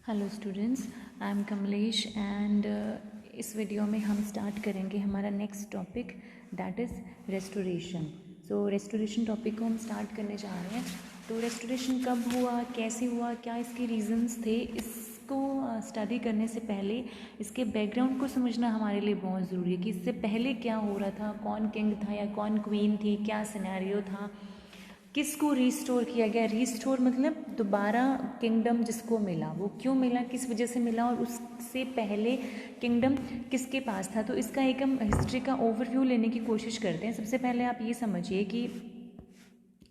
Hello students, I am Kamlesh and इस video में हम स्टार्ट करेंगे हमारा next topic that is restoration. So restoration topic को हम स्टार्ट करने जा रहे हैं। तो रेस्टोरेशन कब हुआ, कैसे हुआ, क्या इसके रीज़न्स थे, इसको स्टडी करने से पहले इसके बैकग्राउंड को समझना हमारे लिए बहुत ज़रूरी है कि इससे पहले क्या हो रहा था, कौन किंग था या कौन क्वीन थी, क्या सिनेरियो था, किसको रिस्टोर किया गया। रिस्टोर मतलब दोबारा किंगडम जिसको मिला वो क्यों मिला, किस वजह से मिला, और उससे पहले किंगडम किसके पास था। तो इसका एक हम हिस्ट्री का ओवरव्यू लेने की कोशिश करते हैं। सबसे पहले आप ये समझिए कि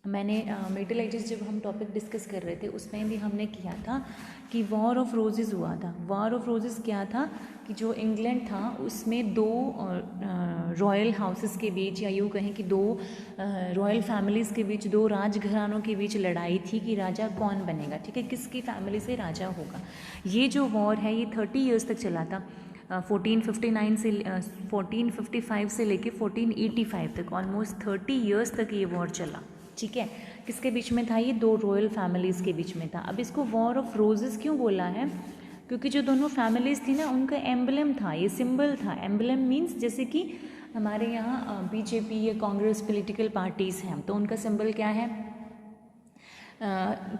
मैंने मिडिल एजेस जब हम टॉपिक डिस्कस कर रहे थे उसमें भी हमने किया था कि वॉर ऑफ रोजेस हुआ था। वॉर ऑफ रोजेस क्या था कि जो इंग्लैंड था उसमें दो रॉयल हाउसेस के बीच, या यूँ कहें कि दो रॉयल फैमिलीज़ के बीच, दो राजघरानों के बीच लड़ाई थी कि राजा कौन बनेगा, ठीक है, किसकी फैमिली से राजा होगा। ये जो वॉर है ये 30 ईयर्स तक चला था। 1459 से 1455 से लेके 1485 तक, ऑलमोस्ट 30 ईयर्स तक ये वॉर चला। ठीक है, किसके बीच में था ये, दो रॉयल फैमिलीज़ के बीच में था। अब इसको वॉर ऑफ रोजेस क्यों बोला है, क्योंकि जो दोनों फैमिलीज़ थी ना उनका एम्बलम था, ये सिंबल था। एम्बलम मीन्स जैसे कि हमारे यहाँ बीजेपी या कांग्रेस पॉलिटिकल पार्टीज़ हैं तो उनका सिंबल क्या है,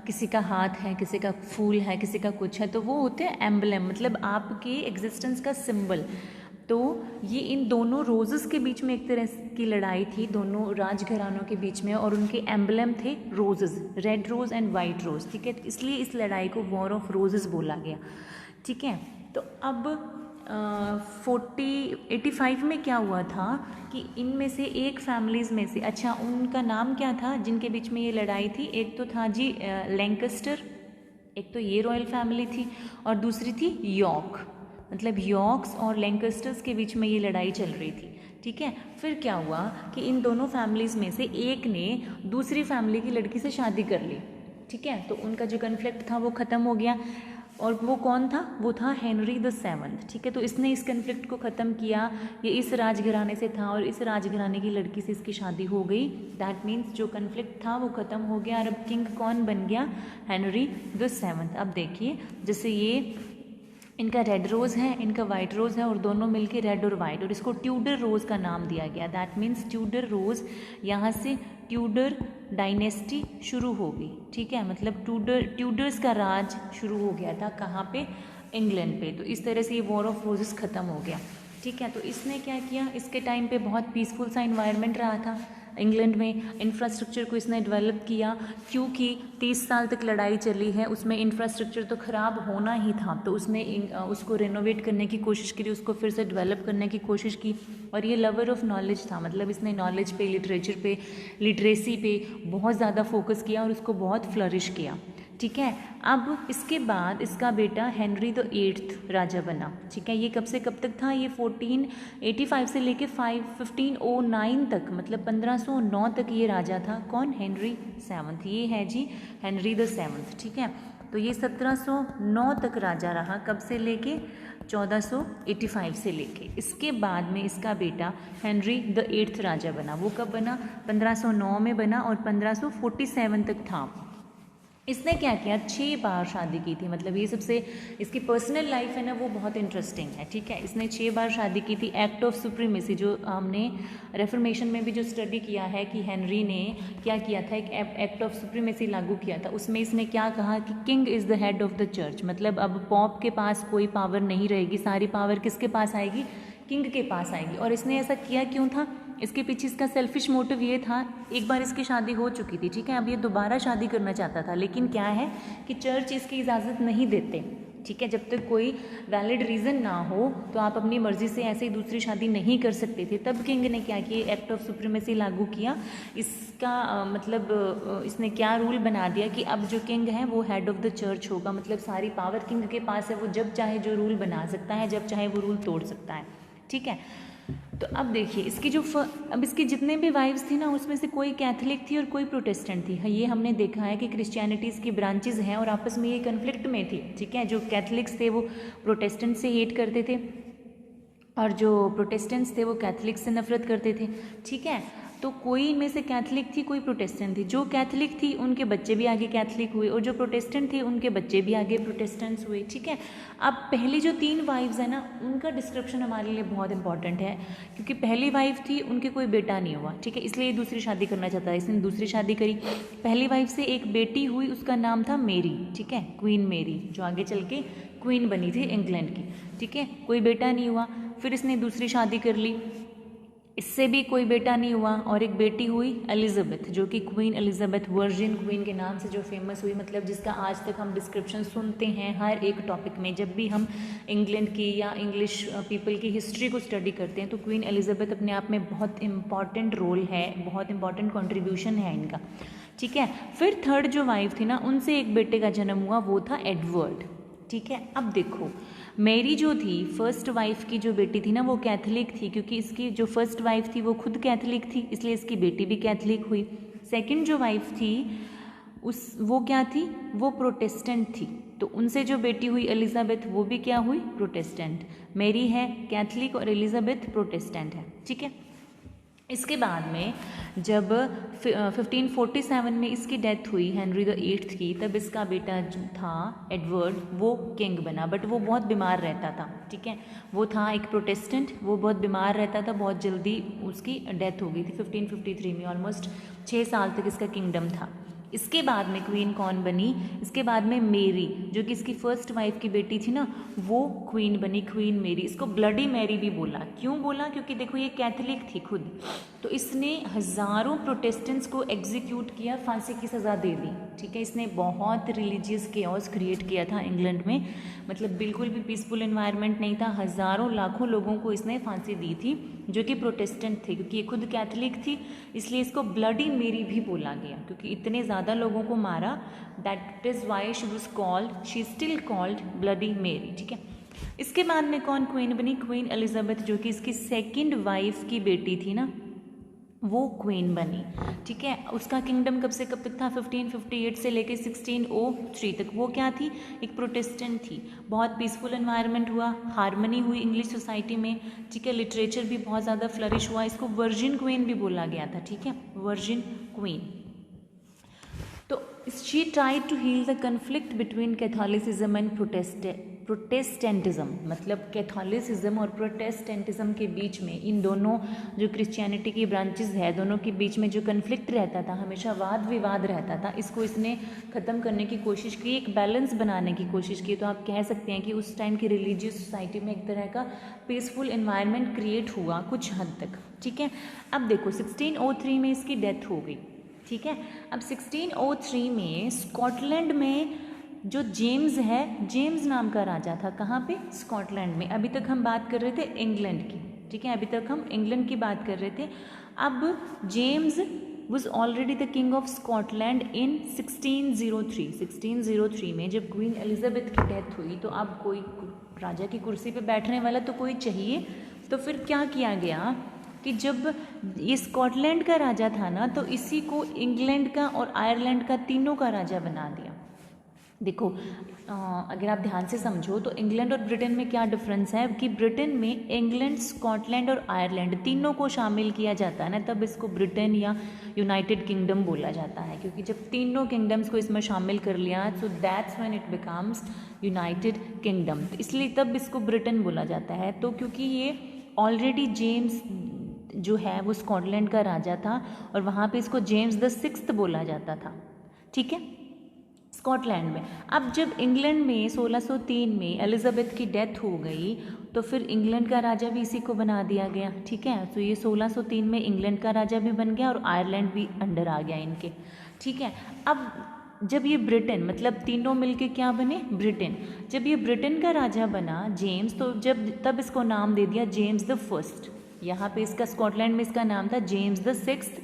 किसी का हाथ है, किसी का फूल है, किसी का कुछ है, तो वो होते हैं एम्बलम, मतलब आपके एग्जिस्टेंस का सिंबल। तो ये इन दोनों रोजेस के बीच में एक तरह की लड़ाई थी, दोनों राजघरानों के बीच में, और उनके एम्बलम थे roses, red rose and white rose. ठीक है, इसलिए इस लड़ाई को वॉर ऑफ रोजेस बोला गया। ठीक है, तो अब 85 में क्या हुआ था कि इनमें से एक फैमिलीज़ में से, अच्छा उनका नाम क्या था जिनके बीच में ये लड़ाई थी, एक तो था जी लैंकस्टर, एक तो ये रॉयल फैमिली थी, और दूसरी थी यॉर्क, मतलब यॉर्क्स और लैंकस्टर्स के बीच में ये लड़ाई चल रही थी। ठीक है, फिर क्या हुआ कि इन दोनों फैमिलीज़ में से एक ने दूसरी फैमिली की लड़की से शादी कर ली। ठीक है, तो उनका जो कन्फ्लिक्ट था वो ख़त्म हो गया, और वो कौन था, वो था हेनरी द 7th। ठीक है, तो इसने इस कन्फ्लिक्ट को ख़त्म किया, ये इस राजघराने से था और इस राजघराने की लड़की से इसकी शादी हो गई। दैट मीन्स जो कन्फ्लिक्ट था वो ख़त्म हो गया, और अब किंग कौन बन गया, हेनरी द 7th। अब देखिए, जैसे ये इनका रेड रोज़ है, इनका वाइट रोज़ है, और दोनों मिलके रेड और वाइट, और इसको ट्यूडर रोज़ का नाम दिया गया। दैट मीन्स ट्यूडर रोज़, यहाँ से ट्यूडर डायनेस्टी शुरू हो गई। ठीक है, मतलब ट्यूडर्स का राज शुरू हो गया था, कहाँ पे, इंग्लैंड पे। तो इस तरह से ये वॉर ऑफ रोजेस ख़त्म हो गया। ठीक है, तो इसने क्या किया, इसके टाइम पे बहुत पीसफुल सा इन्वायरमेंट रहा था इंग्लैंड में। इंफ्रास्ट्रक्चर को इसने डेवलप किया, क्योंकि 30 साल तक लड़ाई चली है, उसमें इंफ्रास्ट्रक्चर तो ख़राब होना ही था, तो उसने उसको रेनोवेट करने की कोशिश करी, उसको फिर से डेवलप करने की कोशिश की। और ये लवर ऑफ नॉलेज था, मतलब इसने नॉलेज पे, लिटरेचर पे, लिटरेसी पे बहुत ज़्यादा फोकस किया और उसको बहुत फ्लरिश किया। ठीक है, अब इसके बाद इसका बेटा हेनरी द 8th राजा बना। ठीक है, ये कब से कब तक था, ये 1485 से लेके 1509 तक, मतलब 1509 तक ये राजा था। कौन, हेनरी 7th, ये है जी हेनरी द 7th। ठीक है, तो ये 1709 तक राजा रहा, कब से लेके 1485 से लेके। इसके बाद में इसका बेटा हेनरी द 8th राजा बना। वो कब बना, 1509 में बना, और 1547 तक था। इसने क्या किया, 6 बार शादी की थी, मतलब ये सबसे इसकी पर्सनल लाइफ है ना वो बहुत इंटरेस्टिंग है। ठीक है, इसने 6 बार शादी की थी। एक्ट ऑफ सुप्रीमेसी, जो हमने रेफर्मेशन में भी जो स्टडी किया है कि हेनरी ने क्या किया था, एक एक्ट ऑफ सुप्रीमेसी लागू किया था। उसमें इसने क्या कहा कि king is the head of the church, मतलब अब पॉप के पास कोई पावर नहीं रहेगी, सारी पावर किसके पास आएगी, किंग के पास आएगी। और इसने ऐसा किया क्यों था, इसके पीछे इसका सेल्फिश मोटिव ये था, एक बार इसकी शादी हो चुकी थी। ठीक है, अब ये दोबारा शादी करना चाहता था, लेकिन क्या है कि चर्च इसकी इजाज़त नहीं देते। ठीक है, जब तक कोई वैलिड रीज़न ना हो तो आप अपनी मर्ज़ी से ऐसे ही दूसरी शादी नहीं कर सकते थे। तब किंग ने क्या किया, एक्ट ऑफ सुप्रीमेसी लागू किया। इसका मतलब इसने क्या रूल बना दिया कि अब जो किंग है वो हेड ऑफ द चर्च होगा, मतलब सारी पावर किंग के पास है, वो जब चाहे जो रूल बना सकता है, जब चाहे वो रूल तोड़ सकता है। ठीक है, तो अब देखिए इसकी जो अब इसकी जितने भी वाइफ्स थी ना उसमें से कोई कैथलिक थी और कोई प्रोटेस्टेंट थी। ये हमने देखा है कि क्रिश्चियनिटीज़ की ब्रांचेज हैं और आपस में ये कन्फ्लिक्ट में थी। ठीक है, जो कैथलिक्स थे वो प्रोटेस्टेंट से हेट करते थे, और जो प्रोटेस्टेंट्स थे वो कैथलिक्स से नफरत करते थे। ठीक है, तो कोई इनमें से कैथलिक थी, कोई प्रोटेस्टेंट थी। जो कैथलिक थी उनके बच्चे भी आगे कैथलिक हुए, और जो प्रोटेस्टेंट थे उनके बच्चे भी आगे प्रोटेस्टेंट्स हुए, ठीक है। अब पहली जो 3 वाइफ्स है ना, उनका डिस्क्रिप्शन हमारे लिए बहुत इंपॉर्टेंट है, क्योंकि पहली वाइफ थी, उनके कोई बेटा नहीं हुआ, ठीक है, इसलिए दूसरी शादी करना चाहता है, इसने दूसरी शादी करी। पहली वाइफ से एक बेटी हुई, उसका नाम था मेरी, ठीक है, क्वीन मेरी, जो आगे चल के क्वीन बनी थी इंग्लैंड की, ठीक है। कोई बेटा नहीं हुआ, फिर इसने दूसरी शादी कर ली, इससे भी कोई बेटा नहीं हुआ, और एक बेटी हुई एलिजाबेथ, जो कि क्वीन एलिजाबेथ वर्जिन क्वीन के नाम से जो फेमस हुई, मतलब जिसका आज तक हम डिस्क्रिप्शन सुनते हैं हर एक टॉपिक में। जब भी हम इंग्लैंड की या इंग्लिश पीपल की हिस्ट्री को स्टडी करते हैं तो क्वीन एलिजाबेथ अपने आप में बहुत इंपॉर्टेंट रोल है, बहुत इंपॉर्टेंट कॉन्ट्रीब्यूशन है इनका, ठीक है। फिर थर्ड जो वाइफ थी ना, उनसे एक बेटे का जन्म हुआ, वो था एडवर्ड, ठीक है। अब देखो, मेरी जो थी फर्स्ट वाइफ की जो बेटी थी ना, वो कैथलिक थी, क्योंकि इसकी जो फर्स्ट वाइफ थी वो खुद कैथलिक थी, इसलिए इसकी बेटी भी कैथलिक हुई। सेकंड जो वाइफ थी वो क्या थी, वो प्रोटेस्टेंट थी, तो उनसे जो बेटी हुई एलिजाबेथ, वो भी क्या हुई, प्रोटेस्टेंट। मेरी है कैथलिक और एलिजाबेथ प्रोटेस्टेंट है, ठीक है। इसके बाद में जब 1547 में इसकी डेथ हुई हेनरी द 8th की, तब इसका बेटा जो था एडवर्ड, वो किंग बना, बट वो बहुत बीमार रहता था, ठीक है। वो था एक प्रोटेस्टेंट, वो बहुत बीमार रहता था, बहुत जल्दी उसकी डेथ हो गई थी 1553 में। ऑलमोस्ट 6 साल तक इसका किंगडम था। इसके बाद में क्वीन कौन बनी, इसके बाद में मेरी, जो कि इसकी फर्स्ट वाइफ की बेटी थी ना, वो क्वीन बनी, क्वीन मेरी। इसको ब्लडी मैरी भी बोला, क्यों बोला, क्योंकि देखो ये कैथलिक थी खुद, तो इसने हज़ारों प्रोटेस्टेंट्स को एग्जीक्यूट किया, फांसी की सज़ा दे दी, ठीक है। इसने बहुत रिलीजियस केओस क्रिएट किया था इंग्लैंड में, मतलब बिल्कुल भी पीसफुल एनवायरनमेंट नहीं था, हज़ारों लाखों लोगों को इसने फांसी दी थी जो कि प्रोटेस्टेंट थे। क्योंकि ये खुद कैथलिक थी, इसलिए इसको ब्लडी मेरी भी बोला गया, क्योंकि इतने ज़्यादा लोगों को मारा, that is why she was called, she still called bloody मेरी, ठीक है। इसके बाद में कौन क्वीन बनी, क्वीन एलिजाबेथ, जो कि इसकी सेकंड वाइफ की बेटी थी ना, वो क्वीन बनी, ठीक है। उसका किंगडम कब से कब तक था, 1558 से लेकर 1603 तक। वो क्या थी, एक प्रोटेस्टेंट थी। बहुत पीसफुल एनवायरनमेंट हुआ, हारमनी हुई इंग्लिश सोसाइटी में, ठीक है। लिटरेचर भी बहुत ज़्यादा फ्लरिश हुआ, इसको वर्जिन क्वीन भी बोला गया था, ठीक है, वर्जिन क्वीन। तो she tried to heal the conflict between Catholicism and Protestantism, मतलब कैथोलिसिज्म और प्रोटेस्टेंटिज्म के बीच में, इन दोनों जो क्रिश्चियनिटी की ब्रांचेस है, दोनों के बीच में जो कन्फ्लिक्ट रहता था, हमेशा वाद विवाद रहता था, इसको इसने ख़त्म करने की कोशिश की, एक बैलेंस बनाने की कोशिश की। तो आप कह सकते हैं कि उस टाइम की रिलीजियस सोसाइटी में एक तरह का पीसफुल एनवायरनमेंट क्रिएट हुआ कुछ हद तक, ठीक है। अब देखो 1603 में इसकी डेथ हो गई, ठीक है। अब 1603 में स्कॉटलैंड में जो जेम्स है, जेम्स नाम का राजा था, कहाँ पे, स्कॉटलैंड में। अभी तक हम बात कर रहे थे इंग्लैंड की, ठीक है, अभी तक हम इंग्लैंड की बात कर रहे थे। अब James was already the king of Scotland in 1603 में जब क्वीन एलिजाबेथ की डेथ हुई, तो अब कोई राजा की कुर्सी पे बैठने वाला तो कोई चाहिए। तो फिर क्या किया गया कि जब ये स्कॉटलैंड का राजा था ना, तो इसी को इंग्लैंड का और आयरलैंड का तीनों का राजा बना दिया। देखो अगर आप ध्यान से समझो तो इंग्लैंड और ब्रिटेन में क्या डिफरेंस है, कि ब्रिटेन में इंग्लैंड, स्कॉटलैंड और आयरलैंड तीनों को शामिल किया जाता है ना, तब इसको ब्रिटेन या यूनाइटेड किंगडम बोला जाता है। क्योंकि जब तीनों किंगडम्स को इसमें शामिल कर लिया, so that's when it becomes United kingdom, इसलिए तब इसको ब्रिटेन बोला जाता है। तो क्योंकि ये ऑलरेडी जेम्स जो है वो स्कॉटलैंड का राजा था, और वहाँ पे इसको जेम्स द 6th बोला जाता था, ठीक है, स्कॉटलैंड में। अब जब इंग्लैंड में 1603 में एलिजाबेथ की डेथ हो गई, तो फिर इंग्लैंड का राजा भी इसी को बना दिया गया, ठीक है। तो ये 1603 में इंग्लैंड का राजा भी बन गया और आयरलैंड भी अंडर आ गया इनके, ठीक है। अब जब ये ब्रिटेन, मतलब तीनों मिलके क्या बने, ब्रिटेन, जब ये ब्रिटेन का राजा बना जेम्स, तो तब इसको नाम दे दिया जेम्स द 1st। यहाँ पे इसका स्कॉटलैंड में इसका नाम था जेम्स द 6th,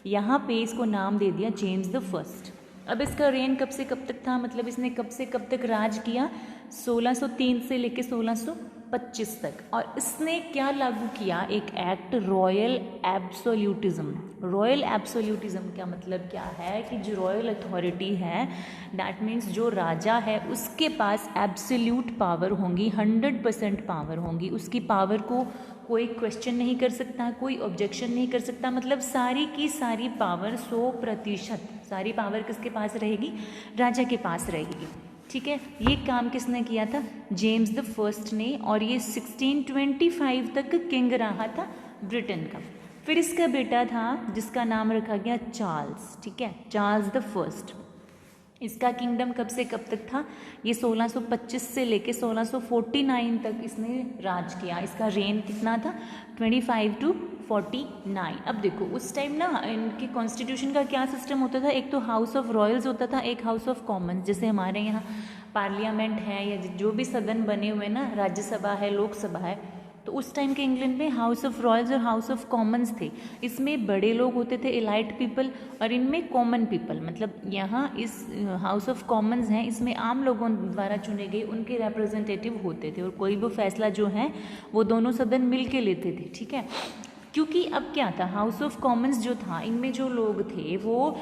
यहाँ पे इसको नाम दे दिया जेम्स द 1st। अब इसका रेन कब से कब तक था, मतलब इसने कब से कब तक राज किया, 1603 से लेके 1625 तक। और इसने क्या लागू किया, एक act, royal absolutism. Royal absolutism का मतलब क्या है, कि जो रॉयल अथॉरिटी है, दैट मीन्स जो राजा है उसके पास एब्सोल्यूट पावर होंगी, 100% पावर होंगी, उसकी पावर को कोई क्वेश्चन नहीं कर सकता, कोई ऑब्जेक्शन नहीं कर सकता, मतलब सारी की सारी पावर 100% सारी पावर किसके पास रहेगी, राजा के पास रहेगी। ठीक है, ये काम किसने किया था, जेम्स द फर्स्ट ने, और ये 1625 तक किंग रहा था ब्रिटेन का। फिर इसका बेटा था जिसका नाम रखा गया चार्ल्स। ठीक है, चार्ल्स द फर्स्ट। इसका किंगडम कब से कब तक था, ये 1625 से लेके 1649 तक इसने राज किया। इसका रेन कितना था, 25 to 49। अब देखो उस टाइम ना इनके कॉन्स्टिट्यूशन का क्या सिस्टम होता था, एक तो हाउस ऑफ रॉयल्स होता था, एक हाउस ऑफ कॉमन्स। जैसे हमारे यहाँ पार्लियामेंट है या जो भी सदन बने हुए ना, राज्यसभा है, लोकसभा है, तो उस टाइम के इंग्लैंड में हाउस ऑफ रॉयल्स और हाउस ऑफ कॉमन्स थे। इसमें बड़े लोग होते थे, एलाइट पीपल, और इनमें कॉमन पीपल। मतलब यहाँ इस हाउस ऑफ कॉमन्स हैं, इसमें आम लोगों द्वारा चुने गए उनके रिप्रेजेंटेटिव होते थे, और कोई भी फैसला जो है वो दोनों सदन मिल के लेते थे। ठीक है, क्योंकि अब क्या था, हाउस ऑफ कॉमन्स जो था, इनमें जो लोग थे वो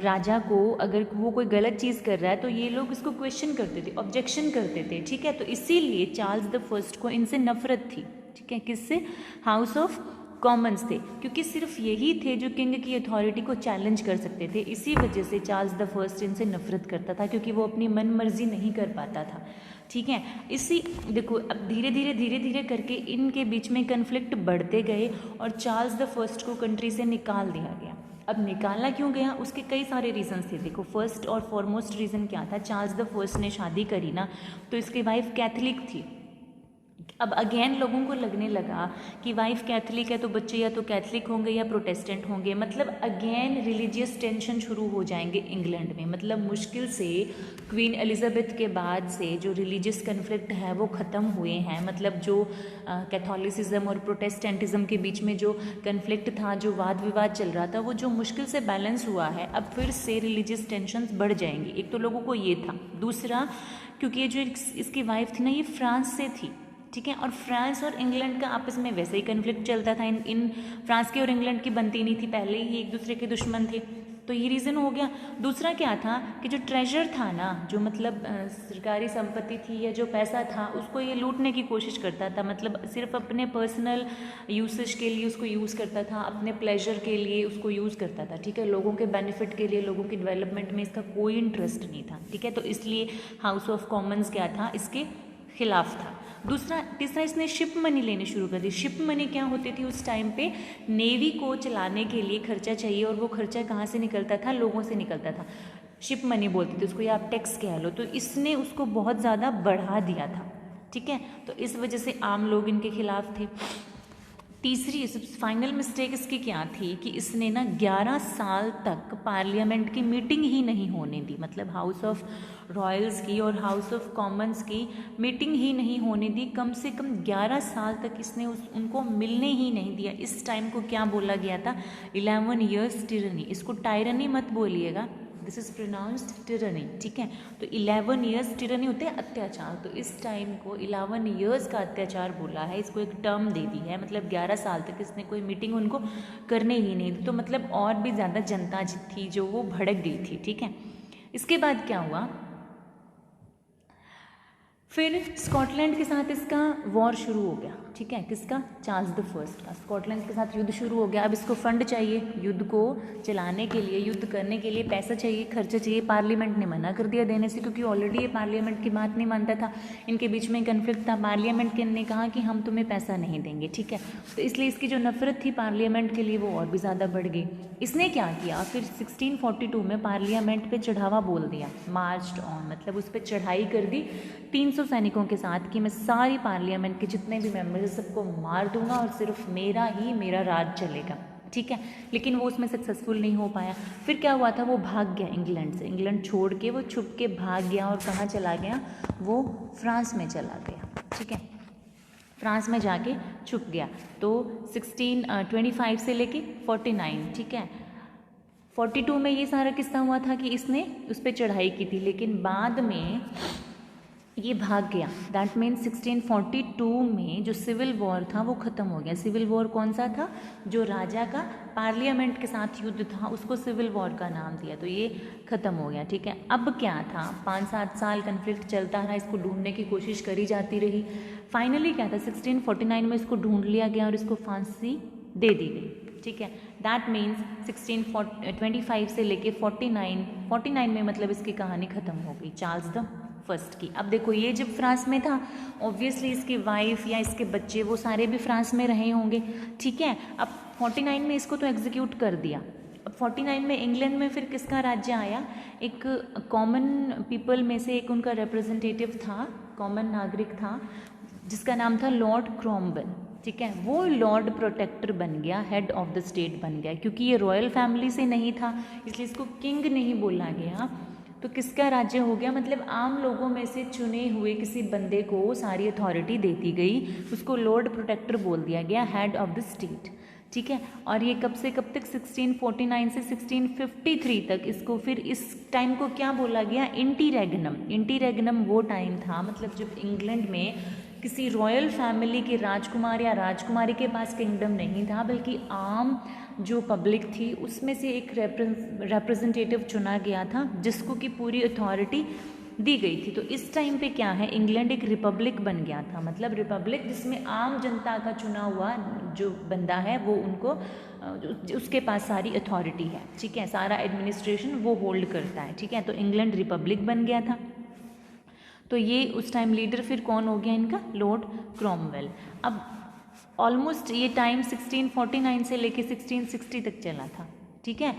राजा को अगर वो कोई गलत चीज़ कर रहा है तो ये लोग इसको क्वेश्चन करते थे, ऑब्जेक्शन करते थे। ठीक है, तो इसीलिए चार्ल्स द फर्स्ट को इनसे नफरत थी। ठीक है, किससे, हाउस ऑफ कॉमन्स थे, क्योंकि सिर्फ यही थे जो किंग की अथॉरिटी को चैलेंज कर सकते थे। इसी वजह से चार्ल्स द फर्स्ट इनसे नफरत करता था, क्योंकि वो अपनी मन मर्जी नहीं कर पाता था। ठीक है, इसी देखो अब धीरे धीरे करके इनके बीच में कन्फ्लिक्ट बढ़ते गए और चार्ल्स द फर्स्ट को कंट्री से निकाल दिया गया। अब निकालना क्यों गया, उसके कई सारे रीजंस थे। देखो फर्स्ट और फॉरमोस्ट रीज़न क्या था, चार्ल्स द फर्स्ट ने शादी करी ना, तो इसकी वाइफ कैथलिक थी। अब अगेन लोगों को लगने लगा कि वाइफ कैथलिक है तो बच्चे या तो कैथलिक होंगे या प्रोटेस्टेंट होंगे, मतलब अगेन रिलीजियस टेंशन शुरू हो जाएंगे इंग्लैंड में। मतलब मुश्किल से क्वीन एलिजाबेथ के बाद से जो रिलीजियस कन्फ्लिक्ट है वो ख़त्म हुए हैं। मतलब जो कैथोलिसिज्म और प्रोटेस्टेंटिज्म के बीच में जो कन्फ्लिक्ट था, जो वाद विवाद चल रहा था, वो जो मुश्किल से बैलेंस हुआ है, अब फिर से रिलीजियस टेंशन्स बढ़ जाएंगी। एक तो लोगों को ये था, दूसरा क्योंकि ये जो इसकी वाइफ थी ना, ये फ्रांस से थी। ठीक है, और फ्रांस और इंग्लैंड का आपस में वैसे ही कन्फ्लिक्ट चलता था। इन फ्रांस की और इंग्लैंड की बनती नहीं थी, पहले ही एक दूसरे के दुश्मन थे, तो ये रीज़न हो गया। दूसरा क्या था कि जो ट्रेजर था ना, जो मतलब सरकारी संपत्ति थी या जो पैसा था, उसको ये लूटने की कोशिश करता था। मतलब सिर्फ अपने पर्सनल यूसेज के लिए उसको यूज़ करता था, अपने प्लेजर के लिए उसको यूज़ करता था। ठीक है, लोगों के बेनिफिट के लिए, लोगों की डेवलपमेंट में इसका कोई इंटरेस्ट नहीं था। ठीक है, तो इसलिए हाउस ऑफ कॉमन्स क्या था, इसके खिलाफ था। तीसरा इसने शिप मनी लेनी शुरू कर दी। शिप मनी क्या होती थी उस टाइम पे, नेवी को चलाने के लिए खर्चा चाहिए, और वो खर्चा कहाँ से निकलता था, लोगों से निकलता था। शिप मनी बोलते थे उसको, या आप टैक्स कह लो। तो इसने उसको बहुत ज़्यादा बढ़ा दिया था। ठीक है, तो इस वजह से आम लोग इनके खिलाफ थे। तीसरी फाइनल मिस्टेक इसकी क्या थी कि इसने ना 11 साल तक पार्लियामेंट की मीटिंग ही नहीं होने दी। मतलब हाउस ऑफ रॉयल्स की और हाउस ऑफ कॉमन्स की मीटिंग ही नहीं होने दी। कम से कम 11 साल तक इसने उनको मिलने ही नहीं दिया। इस टाइम को क्या बोला गया था, 11 ईयर्स टिरनी। इसको टायरनी मत बोलिएगा, दिस इज प्रोनाउंस्ड टिरनी। ठीक है, तो 11 ईयर्स टिरनी होते हैं अत्याचार, तो इस टाइम को 11 ईयर्स का अत्याचार बोला है, इसको एक टर्म दे दी है। मतलब 11 साल तक इसने कोई मीटिंग उनको करने ही नहीं दी। तो मतलब और भी ज़्यादा जनता थी जो वो भड़क गई थी। ठीक है, इसके बाद क्या हुआ, फिर स्कॉटलैंड के साथ इसका वॉर शुरू हो गया। ठीक है, किसका, चार्ल्स द फर्स्ट का स्कॉटलैंड के साथ युद्ध शुरू हो गया। अब इसको फंड चाहिए, युद्ध को चलाने के लिए, युद्ध करने के लिए पैसा चाहिए, खर्चा चाहिए। पार्लियामेंट ने मना कर दिया देने से, क्योंकि ऑलरेडी ये पार्लियामेंट की बात नहीं मानता था। इनके बीच में कन्फ्लिक्ट था, पार्लियामेंट ने कहा कि हम तुम्हें पैसा नहीं देंगे। ठीक है, तो इसलिए इसकी जो नफरत थी पार्लियामेंट के लिए वो और भी ज़्यादा बढ़ गई। इसने क्या किया, फिर 1642 में पार्लियामेंट पे चढ़ावा बोल दिया, मार्च्ड ऑन, मतलब उस पर चढ़ाई कर दी 300 सैनिकों के साथ कि मैं सारी पार्लियामेंट के जितने भी मेंबर्स सबको मार दूंगा और सिर्फ मेरा राज चलेगा। ठीक है, लेकिन वो उसमें सक्सेसफुल नहीं हो पाया। फिर क्या हुआ था, वो भाग गया इंग्लैंड से, इंग्लैंड छोड़ के वो छुप के भाग गया। और कहाँ चला गया, वो फ्रांस में चला गया। ठीक है, फ्रांस में जाके छुप गया। तो 1625 से लेके 49, ठीक है, 42 में ये सारा किस्सा हुआ था कि इसने उस पर चढ़ाई की थी। लेकिन बाद में ये भाग गया। दैट मीन्स 1642 में जो सिविल वॉर था वो ख़त्म हो गया। सिविल वॉर कौन सा था? जो राजा का पार्लियामेंट के साथ युद्ध था उसको सिविल वॉर का नाम दिया, तो ये ख़त्म हो गया। ठीक है, अब क्या था? 5-7 साल कन्फ्लिक्ट चलता रहा, इसको ढूंढने की कोशिश करी जाती रही। फाइनली क्या था? 1649 में इसको ढूंढ लिया गया और इसको फांसी दे दी गई। ठीक है, दैट मीन्स 1625 से लेके 49 में मतलब इसकी कहानी ख़त्म हो गई चार्ल्स द फर्स्ट की। अब देखो ये जब फ्रांस में था, ऑब्वियसली इसकी वाइफ या इसके बच्चे वो सारे भी फ्रांस में रहे होंगे। ठीक है, अब 49 में इसको तो एग्जीक्यूट कर दिया। अब 49 में इंग्लैंड में फिर किसका राज्य आया? एक कॉमन पीपल में से एक उनका रिप्रेजेंटेटिव था, कॉमन नागरिक था, जिसका नाम था लॉर्ड क्रॉमवेल। ठीक है, वो लॉर्ड प्रोटेक्टर बन गया, हेड ऑफ द स्टेट बन गया। क्योंकि ये रॉयल फैमिली से नहीं था इसलिए इसको किंग नहीं बोला गया। तो किसका राज्य हो गया? मतलब आम लोगों में से चुने हुए किसी बंदे को सारी अथॉरिटी दे दी गई, उसको लॉर्ड प्रोटेक्टर बोल दिया गया, हेड ऑफ द स्टेट। ठीक है, और ये कब से कब तक? 1649 से 1653 तक। इसको फिर इस टाइम को क्या बोला गया? इंटीरेगनम। इंटीरेगनम वो टाइम था मतलब जब इंग्लैंड में किसी रॉयल फैमिली के राजकुमार या राजकुमारी के पास किंगडम नहीं था, बल्कि आम जो पब्लिक थी उसमें से एक रिप्रेजेंटेटिव चुना गया था जिसको कि पूरी अथॉरिटी दी गई थी। तो इस टाइम पे क्या है? इंग्लैंड एक रिपब्लिक बन गया था, मतलब रिपब्लिक जिसमें आम जनता का चुना हुआ जो बंदा है वो उनको उसके पास सारी अथॉरिटी है। ठीक है, सारा एडमिनिस्ट्रेशन वो होल्ड करता है। ठीक है, तो इंग्लैंड रिपब्लिक बन गया था। तो ये उस टाइम लीडर फिर कौन हो गया इनका? Lord Cromwell. अब ऑलमोस्ट ये टाइम 1649 से लेके 1660 तक चला था। ठीक है,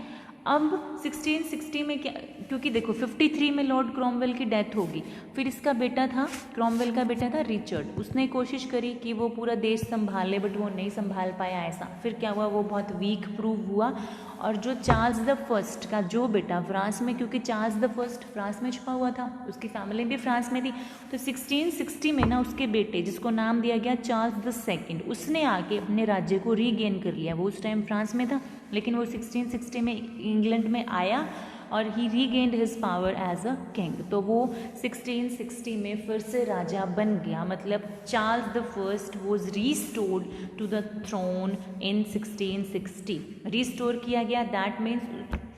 अब 1660 में क्या, क्योंकि देखो 53 में लॉर्ड क्रॉमवेल की डेथ होगी, फिर इसका बेटा था, क्रॉमवेल का बेटा था रिचर्ड। उसने कोशिश करी कि वो पूरा देश संभाले बट वो नहीं संभाल पाया। ऐसा फिर क्या हुआ? वो बहुत वीक प्रूव हुआ। और जो चार्ल्स द फर्स्ट का जो बेटा फ्रांस में, क्योंकि चार्ल्स द फर्स्ट फ्रांस में छुपा हुआ था, उसकी फैमिली भी फ्रांस में थी, तो 1660 में ना उसके बेटे जिसको नाम दिया गया चार्ल्स द सेकंड, उसने आके अपने राज्य को रीगेन कर लिया। वो उस टाइम फ्रांस में था लेकिन वो 1660 में इंग्लैंड में आया और he regained his power as a king. तो वो 1660 में फिर से राजा बन गया, मतलब Charles the first was restored to the throne in 1660। Restore किया गया, दैट मीन्स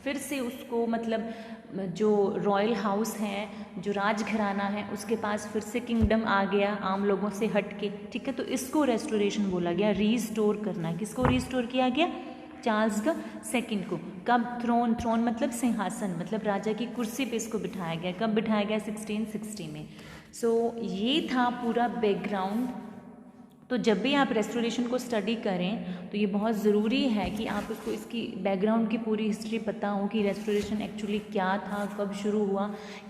फिर से उसको मतलब जो रॉयल हाउस है, जो राजघराना है, उसके पास फिर से किंगडम आ गया आम लोगों से हट के। ठीक है, तो इसको रेस्टोरेशन बोला गया, रीस्टोर करना। किसको रीस्टोर किया गया? चार्ल्स द सेकंड को। कब? थ्रोन मतलब सिंहासन, मतलब राजा की कुर्सी पे इसको बिठाया गया। कब बिठाया गया? 1660 में। सो ये था पूरा बैकग्राउंड। तो जब भी आप रेस्टोरेशन को स्टडी करें तो ये बहुत ज़रूरी है कि आप उसको इसकी बैकग्राउंड की पूरी हिस्ट्री पता हो कि रेस्टोरेशन एक्चुअली क्या था, कब शुरू हुआ,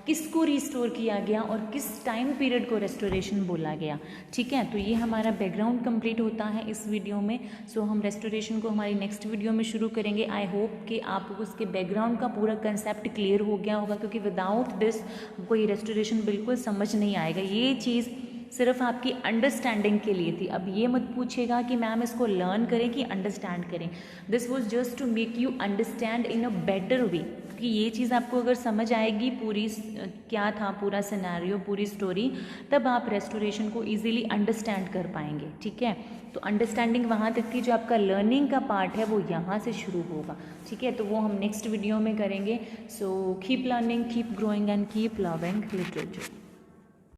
किसको रिस्टोर किया गया और किस टाइम पीरियड को रेस्टोरेशन बोला गया। ठीक है, तो ये हमारा बैकग्राउंड कंप्लीट होता है इस वीडियो में। सो हम रेस्टोरेशन को हमारी नेक्स्ट वीडियो में शुरू करेंगे। आई होप कि आपको उसके बैकग्राउंड का पूरा कंसेप्ट क्लियर हो गया होगा, क्योंकि विदाउट दिस आपको ये रेस्टोरेशन बिल्कुल समझ नहीं आएगा। ये चीज़ सिर्फ आपकी अंडरस्टैंडिंग के लिए थी। अब ये मत पूछेगा कि मैम इसको लर्न करें कि अंडरस्टैंड करें। This was just to make you understand in a better way, कि ये चीज़ आपको अगर समझ आएगी पूरी क्या था पूरा सिनेरियो, पूरी स्टोरी, तब आप रेस्टोरेशन को इजीली अंडरस्टैंड कर पाएंगे। ठीक है, तो अंडरस्टैंडिंग वहाँ तक की, जो आपका लर्निंग का पार्ट है वो यहाँ से शुरू होगा। ठीक है, तो वो हम नेक्स्ट वीडियो में करेंगे। So keep learning, keep growing and keep loving literature.